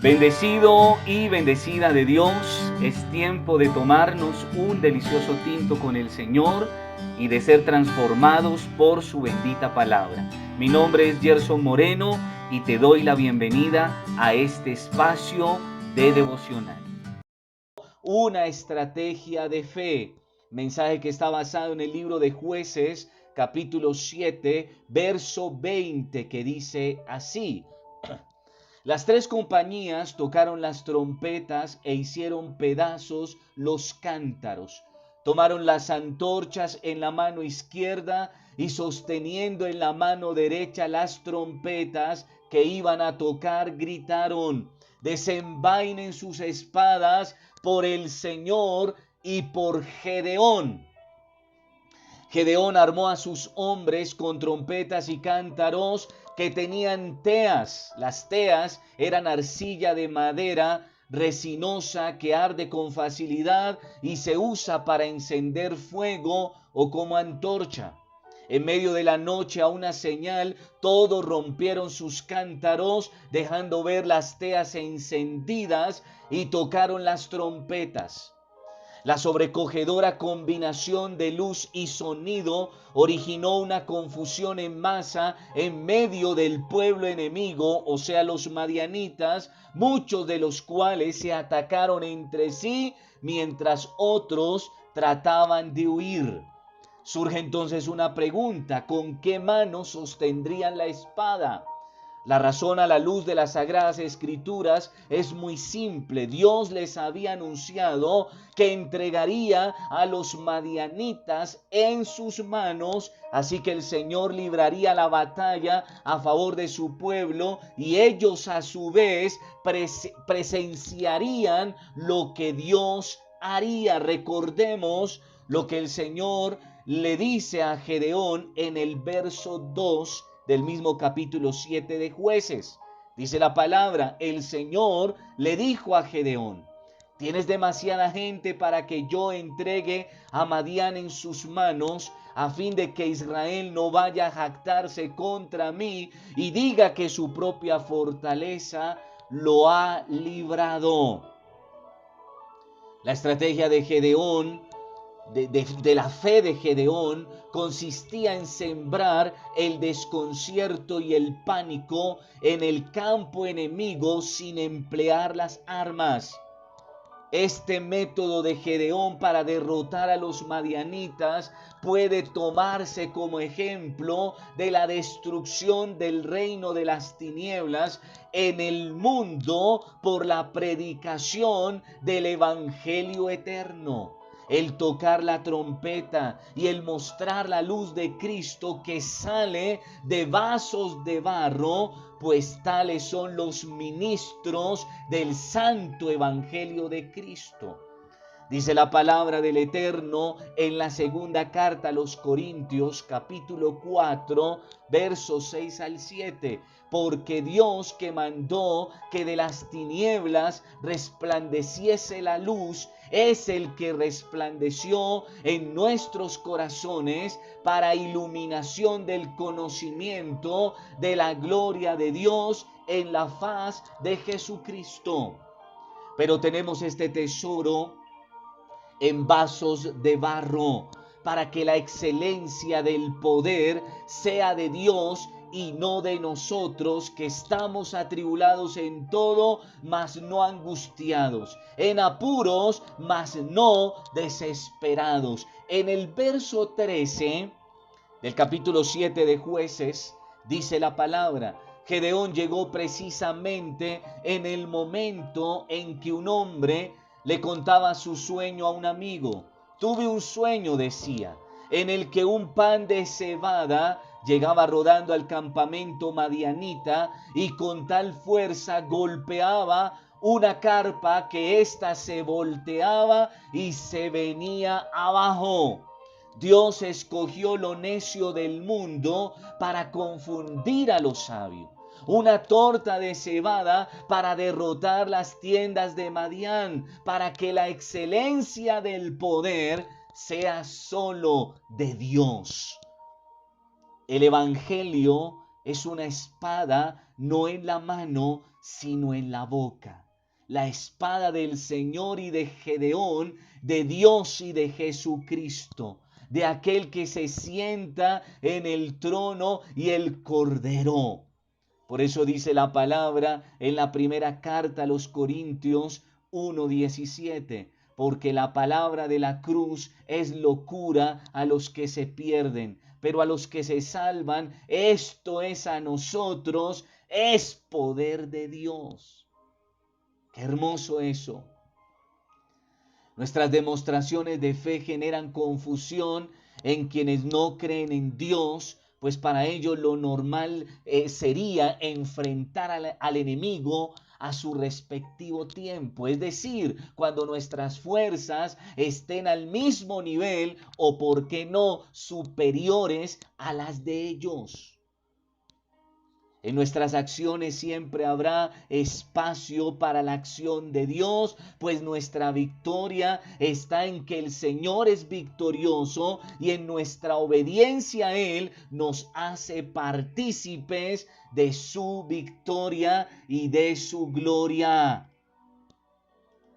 Bendecido y bendecida de Dios, es tiempo de tomarnos un delicioso tinto con el Señor y de ser transformados por su bendita palabra. Mi nombre es Gerson Moreno y te doy la bienvenida a este espacio de devocional. Una estrategia de fe, mensaje que está basado en el libro de Jueces, capítulo 7, verso 20, que dice así: Las tres compañías tocaron las trompetas e hicieron pedazos los cántaros. Tomaron las antorchas en la mano izquierda y sosteniendo en la mano derecha las trompetas que iban a tocar, gritaron: desenvainen sus espadas por el Señor y por Gedeón. Gedeón armó a sus hombres con trompetas y cántaros que tenían teas. Las teas eran arcilla de madera resinosa que arde con facilidad y se usa para encender fuego o como antorcha. En medio de la noche, a una señal, todos rompieron sus cántaros, dejando ver las teas encendidas, y tocaron las trompetas. La sobrecogedora combinación de luz y sonido originó una confusión en masa en medio del pueblo enemigo, o sea, los madianitas, muchos de los cuales se atacaron entre sí mientras otros trataban de huir. Surge entonces una pregunta: ¿con qué mano sostendrían la espada? La razón, a la luz de las Sagradas Escrituras, es muy simple. Dios les había anunciado que entregaría a los madianitas en sus manos, así que el Señor libraría la batalla a favor de su pueblo y ellos a su vez presenciarían lo que Dios haría. Recordemos lo que el Señor le dice a Gedeón en el verso 2 del mismo capítulo 7 de Jueces. Dice la palabra: el Señor le dijo a Gedeón: tienes demasiada gente para que yo entregue a Madián en sus manos, a fin de que Israel no vaya a jactarse contra mí y diga que su propia fortaleza lo ha librado. La estrategia de Gedeón, de la fe de Gedeón, consistía en sembrar el desconcierto y el pánico en el campo enemigo sin emplear las armas. Este método de Gedeón para derrotar a los madianitas puede tomarse como ejemplo de la destrucción del reino de las tinieblas en el mundo por la predicación del evangelio eterno. El tocar la trompeta y el mostrar la luz de Cristo que sale de vasos de barro, pues tales son los ministros del santo evangelio de Cristo. Dice la palabra del Eterno en la segunda carta a los Corintios, capítulo 4, versos 6 al 7. Porque Dios, que mandó que de las tinieblas resplandeciese la luz, es el que resplandeció en nuestros corazones para iluminación del conocimiento de la gloria de Dios en la faz de Jesucristo. Pero tenemos este tesoro en vasos de barro, para que la excelencia del poder sea de Dios y no de nosotros, que estamos atribulados en todo, mas no angustiados, en apuros, mas no desesperados. En el verso 13 del capítulo 7 de Jueces dice la palabra: Gedeón llegó precisamente en el momento en que un hombre le contaba su sueño a un amigo. Tuve un sueño, decía, en el que un pan de cebada llegaba rodando al campamento madianita y con tal fuerza golpeaba una carpa que ésta se volteaba y se venía abajo. Dios escogió lo necio del mundo para confundir a los sabios. Una torta de cebada para derrotar las tiendas de Madián, para que la excelencia del poder sea solo de Dios. El evangelio es una espada no en la mano, sino en la boca. La espada del Señor y de Gedeón, de Dios y de Jesucristo, de aquel que se sienta en el trono y el Cordero. Por eso dice la palabra en la primera carta a los Corintios 1:17, porque la palabra de la cruz es locura a los que se pierden, pero a los que se salvan, esto es a nosotros, es poder de Dios. Qué hermoso eso. Nuestras demostraciones de fe generan confusión en quienes no creen en Dios, pues para ellos lo normal sería enfrentar al enemigo a su respectivo tiempo, es decir, cuando nuestras fuerzas estén al mismo nivel o, por qué no, superiores a las de ellos. En nuestras acciones siempre habrá espacio para la acción de Dios, pues nuestra victoria está en que el Señor es victorioso y en nuestra obediencia a Él nos hace partícipes de su victoria y de su gloria.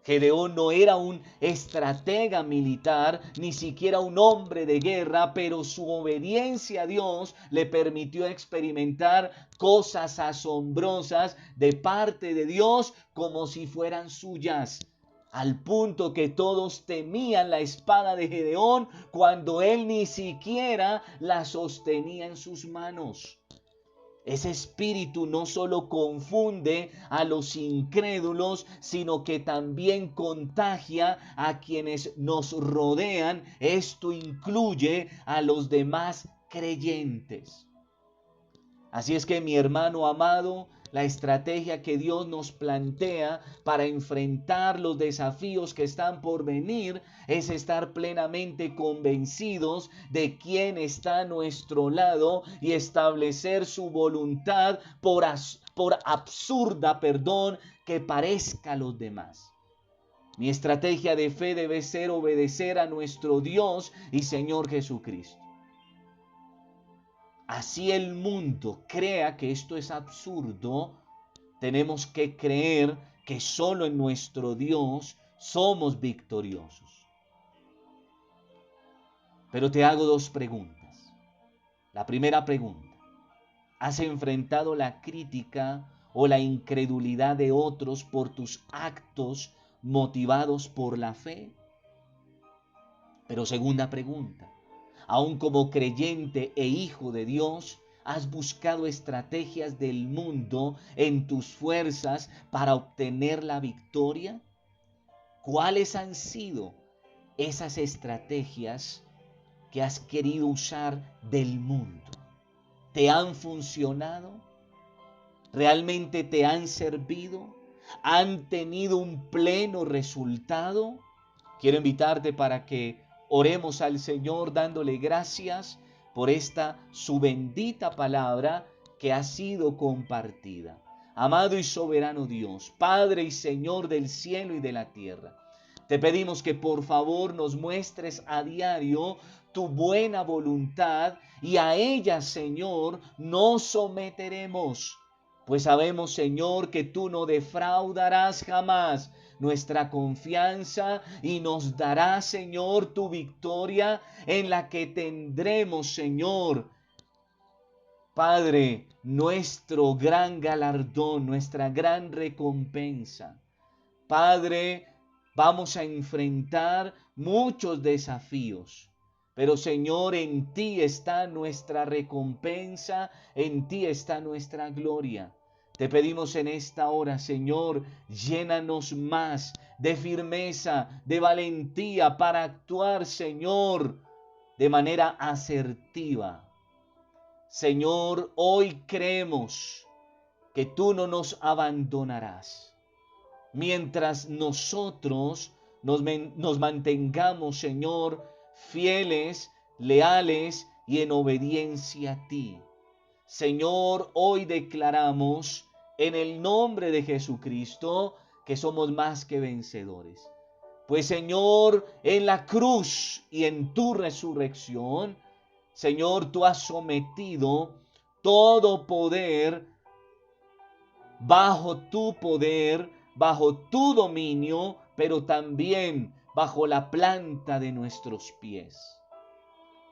Gedeón no era un estratega militar, ni siquiera un hombre de guerra, pero su obediencia a Dios le permitió experimentar cosas asombrosas de parte de Dios como si fueran suyas, al punto que todos temían la espada de Gedeón cuando él ni siquiera la sostenía en sus manos. Ese espíritu no solo confunde a los incrédulos, sino que también contagia a quienes nos rodean. Esto incluye a los demás creyentes. Así es que, mi hermano amado, la estrategia que Dios nos plantea para enfrentar los desafíos que están por venir es estar plenamente convencidos de quién está a nuestro lado y establecer su voluntad por absurda, que parezca a los demás. Mi estrategia de fe debe ser obedecer a nuestro Dios y Señor Jesucristo. Así el mundo crea que esto es absurdo, tenemos que creer que solo en nuestro Dios somos victoriosos. Pero te hago dos preguntas. La primera pregunta: ¿has enfrentado la crítica o la incredulidad de otros por tus actos motivados por la fe? Pero segunda pregunta: aún como creyente e hijo de Dios, ¿has buscado estrategias del mundo en tus fuerzas para obtener la victoria? ¿Cuáles han sido esas estrategias que has querido usar del mundo? ¿Te han funcionado? ¿Realmente te han servido? ¿Han tenido un pleno resultado? Quiero invitarte para que oremos al Señor dándole gracias por esta su bendita palabra que ha sido compartida. Amado y soberano Dios, Padre y Señor del cielo y de la tierra, te pedimos que por favor nos muestres a diario tu buena voluntad y a ella, Señor, nos someteremos. Pues sabemos, Señor, que tú no defraudarás jamás nuestra confianza y nos darás, Señor, tu victoria en la que tendremos, Señor, Padre, nuestro gran galardón, nuestra gran recompensa. Padre, vamos a enfrentar muchos desafíos, pero Señor, en ti está nuestra recompensa, en ti está nuestra gloria. Te pedimos en esta hora, Señor, llénanos más de firmeza, de valentía para actuar, Señor, de manera asertiva. Señor, hoy creemos que tú no nos abandonarás mientras nosotros nos mantengamos, Señor, fieles, leales y en obediencia a ti. Señor, hoy declaramos en el nombre de Jesucristo que somos más que vencedores. Pues, Señor, en la cruz y en tu resurrección, Señor, tú has sometido todo poder bajo tu poder, bajo tu dominio, pero también bajo la planta de nuestros pies.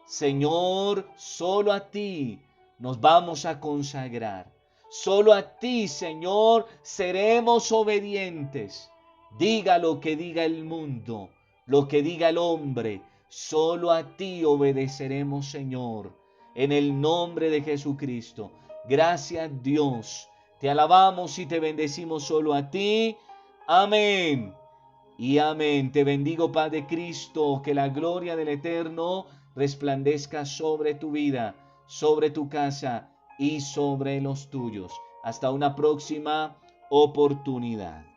Señor, solo a ti nos vamos a consagrar. Solo a ti, Señor, seremos obedientes. Diga lo que diga el mundo, lo que diga el hombre. Solo a ti obedeceremos, Señor. En el nombre de Jesucristo. Gracias, Dios. Te alabamos y te bendecimos solo a ti. Amén. Y amén. Te bendigo, Padre Cristo, que la gloria del Eterno resplandezca sobre tu vida, sobre tu casa y sobre los tuyos. Hasta una próxima oportunidad.